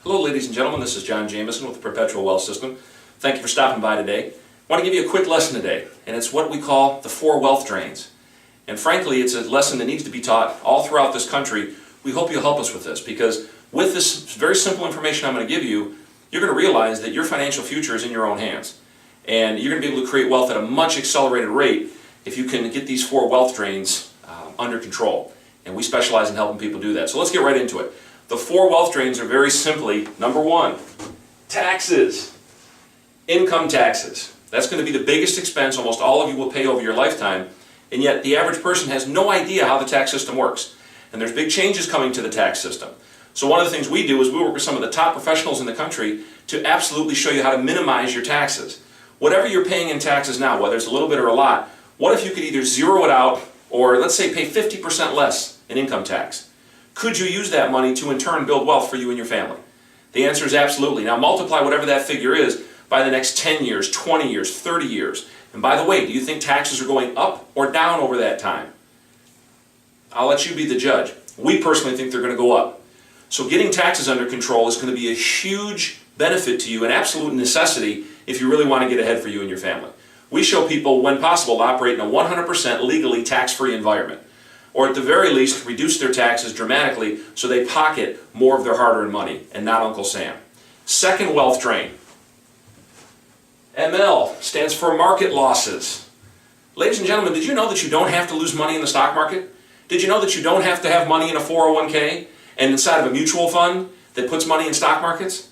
Hello ladies and gentlemen, this is John Jameson with the Perpetual Wealth System. Thank you for stopping by today. I want to give you a quick lesson today, and it's what we call the 4 wealth drains. And frankly, it's a lesson that needs to be taught all throughout this country. We hope you'll help us with this, because with this very simple information I'm going to give you, you're going to realize that your financial future is in your own hands. And you're going to be able to create wealth at a much accelerated rate if you can get these 4 wealth drains under control. And we specialize in helping people do that. So let's get right into it. The 4 wealth drains are very simply, number 1, taxes. Income taxes. That's going to be the biggest expense almost all of you will pay over your lifetime, and yet the average person has no idea how the tax system works. And there's big changes coming to the tax system. So one of the things we do is we work with some of the top professionals in the country to absolutely show you how to minimize your taxes. Whatever you're paying in taxes now, whether it's a little bit or a lot, what if you could either zero it out or let's say pay 50% less in income tax? Could you use that money to in turn build wealth for you and your family? The answer is absolutely. Now multiply whatever that figure is by the next 10 years, 20 years, 30 years. And by the way, do you think taxes are going up or down over that time? I'll let you be the judge. We personally think they're going to go up. So getting taxes under control is going to be a huge benefit to you, an absolute necessity if you really want to get ahead for you and your family. We show people, when possible, to operate in a 100% legally tax-free environment, or at the very least reduce their taxes dramatically so they pocket more of their hard-earned money and not Uncle Sam. Second wealth drain. ML stands for market losses. Ladies and gentlemen, did you know that you don't have to lose money in the stock market? Did you know that you don't have to have money in a 401k and inside of a mutual fund that puts money in stock markets?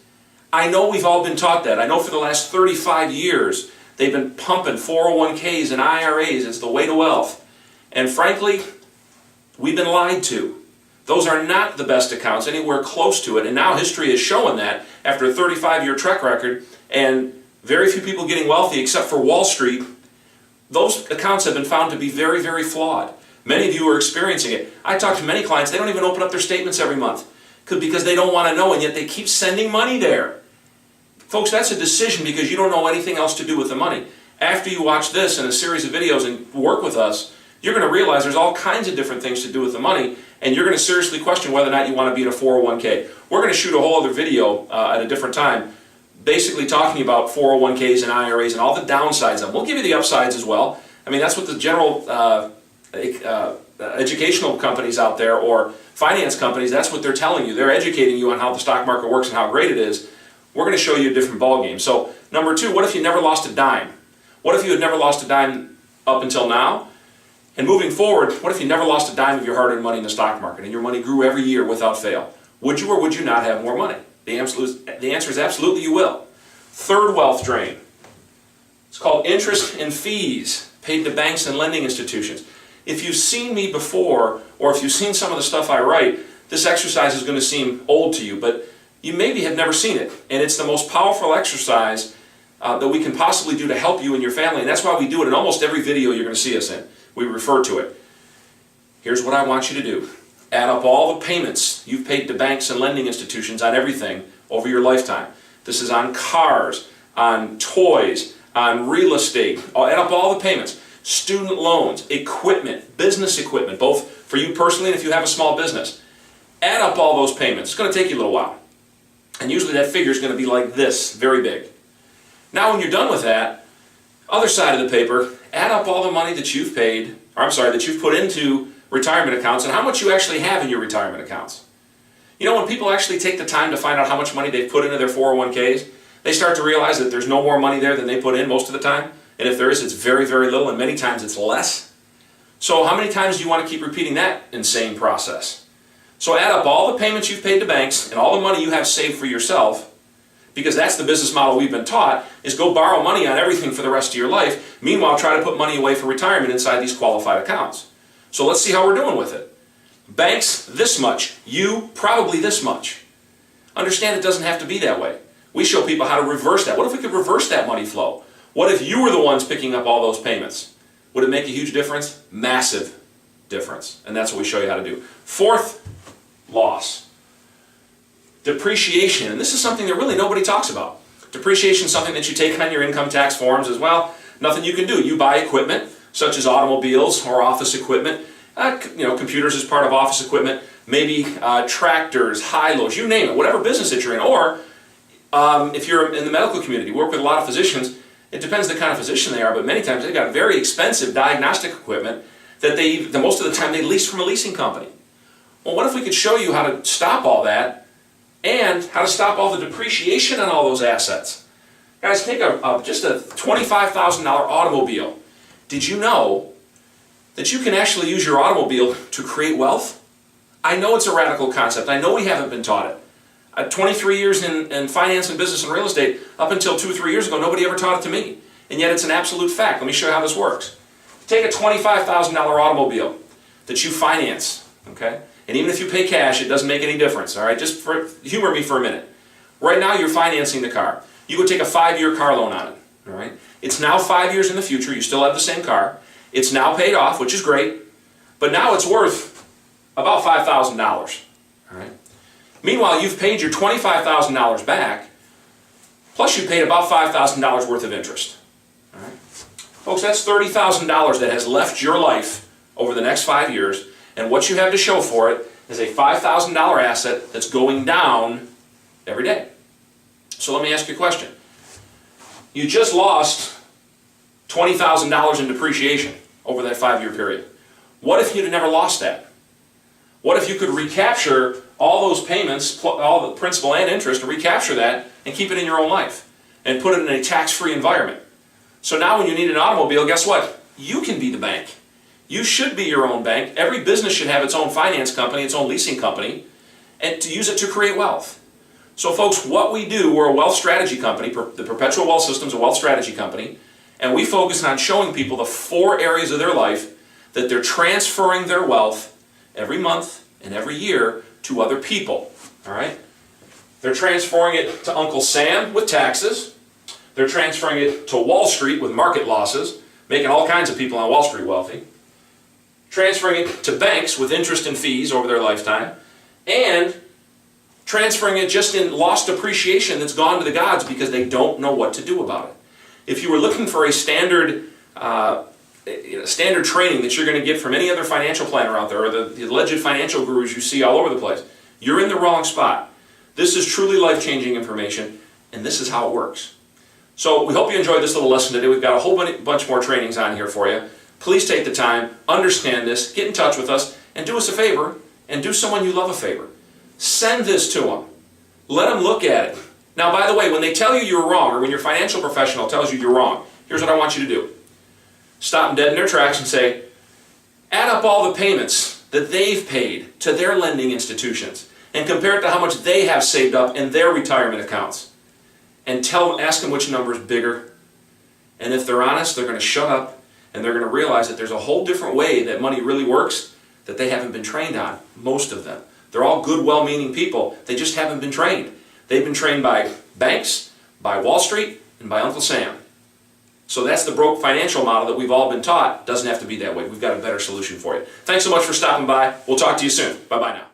I know we've all been taught that. I know for the last 35 years they've been pumping 401ks and IRAs as the way to wealth. And frankly, we've been lied to. Those are not the best accounts, anywhere close to it. And now history is showing that after a 35-year track record and very few people getting wealthy except for Wall Street, those accounts have been found to be very, very flawed. Many of you are experiencing it. I talk to many clients, they don't even open up their statements every month because they don't want to know, and yet they keep sending money there. Folks, that's a decision because you don't know anything else to do with the money. After you watch this and a series of videos and work with us, you're going to realize there's all kinds of different things to do with the money, and you're going to seriously question whether or not you want to be in a 401k. We're going to shoot a whole other video at a different time, basically talking about 401ks and IRAs and all the downsides of them. We'll give you the upsides as well. I mean, that's what the general educational companies out there or finance companies, that's what they're telling you. They're educating you on how the stock market works and how great it is. We're going to show you a different ballgame. So, number 2, what if you never lost a dime? What if you had never lost a dime up until now? And moving forward, what if you never lost a dime of your hard-earned money in the stock market and your money grew every year without fail? Would you or would you not have more money? The answer is absolutely you will. Third wealth drain. It's called interest and fees paid to banks and lending institutions. If you've seen me before, or if you've seen some of the stuff I write, this exercise is going to seem old to you, but you maybe have never seen it. And it's the most powerful exercise that we can possibly do to help you and your family, and that's why we do it in almost every video you're going to see us in. We refer to it. Here's what I want you to do. Add up all the payments you've paid to banks and lending institutions on everything over your lifetime. This is on cars, on toys, on real estate. I'll add up all the payments. Student loans, equipment, business equipment, both for you personally and if you have a small business. Add up all those payments. It's going to take you a little while. And usually that figure is going to be like this, very big. Now when you're done with that, other side of the paper, add up all the money that you've paid, that you've put into retirement accounts and how much you actually have in your retirement accounts. You know, when people actually take the time to find out how much money they've put into their 401ks, they start to realize that there's no more money there than they put in most of the time. And if there is, it's very, very little, and many times it's less. So how many times do you want to keep repeating that insane process? So add up all the payments you've paid to banks and all the money you have saved for yourself, because that's the business model we've been taught, is go borrow money on everything for the rest of your life. Meanwhile, try to put money away for retirement inside these qualified accounts. So let's see how we're doing with it. Banks, this much. You, probably this much. Understand it doesn't have to be that way. We show people how to reverse that. What if we could reverse that money flow? What if you were the ones picking up all those payments? Would it make a huge difference? Massive difference. And that's what we show you how to do. Fourth loss. Depreciation. And this is something that really nobody talks about. Depreciation is something that you take on your income tax forms as well. Nothing you can do. You buy equipment, such as automobiles or office equipment. Computers as part of office equipment. maybe tractors, high-lows, you name it, whatever business that you're in. Or if you're in the medical community, work with a lot of physicians. It depends the kind of physician they are, but many times they've got very expensive diagnostic equipment that most of the time they lease from a leasing company. Well, what if we could show you how to stop all that and how to stop all the depreciation on all those assets? Guys, take just a $25,000 automobile. Did you know that you can actually use your automobile to create wealth? I know it's a radical concept. I know we haven't been taught it. 23 years in finance and business and real estate, up until 2 or 3 years ago, nobody ever taught it to me. And yet it's an absolute fact. Let me show you how this works. Take a $25,000 automobile that you finance, okay? And even if you pay cash, it doesn't make any difference, all right? Just humor me for a minute. Right now, you're financing the car. You go take a 5-year car loan on it, all right? It's now 5 years in the future. You still have the same car. It's now paid off, which is great. But now it's worth about $5,000, all right? Meanwhile, you've paid your $25,000 back, plus you paid about $5,000 worth of interest. All right? Folks, that's $30,000 that has left your life over the next 5 years, and what you have to show for it is a $5,000 asset that's going down every day. So let me ask you a question. You just lost $20,000 in depreciation over that 5-year period. What if you'd have never lost that? What if you could recapture all those payments, all the principal and interest, and recapture that and keep it in your own life and put it in a tax-free environment? So now when you need an automobile, guess what? You can be the bank. You should be your own bank. Every business should have its own finance company, its own leasing company, and to use it to create wealth. So folks, what we do, we're a wealth strategy company. The Perpetual Wealth System is a wealth strategy company, and we focus on showing people the 4 areas of their life that they're transferring their wealth every month and every year to other people, all right? They're transferring it to Uncle Sam with taxes. They're transferring it to Wall Street with market losses, making all kinds of people on Wall Street wealthy. Transferring it to banks with interest and fees over their lifetime. And transferring it just in lost appreciation that's gone to the gods because they don't know what to do about it. If you were looking for a standard training that you're going to get from any other financial planner out there, or the alleged financial gurus you see all over the place, you're in the wrong spot. This is truly life-changing information, and this is how it works. So we hope you enjoyed this little lesson today. We've got a whole bunch more trainings on here for you. Please take the time, understand this, get in touch with us, and do us a favor, and do someone you love a favor. Send this to them. Let them look at it. Now, by the way, when they tell you you're wrong, or when your financial professional tells you you're wrong, here's what I want you to do. Stop them dead in their tracks and say, add up all the payments that they've paid to their lending institutions and compare it to how much they have saved up in their retirement accounts. And ask them which number is bigger. And if they're honest, they're going to shut up and they're going to realize that there's a whole different way that money really works that they haven't been trained on, most of them. They're all good, well-meaning people. They just haven't been trained. They've been trained by banks, by Wall Street, and by Uncle Sam. So that's the broke financial model that we've all been taught. Doesn't have to be that way. We've got a better solution for you. Thanks so much for stopping by. We'll talk to you soon. Bye-bye now.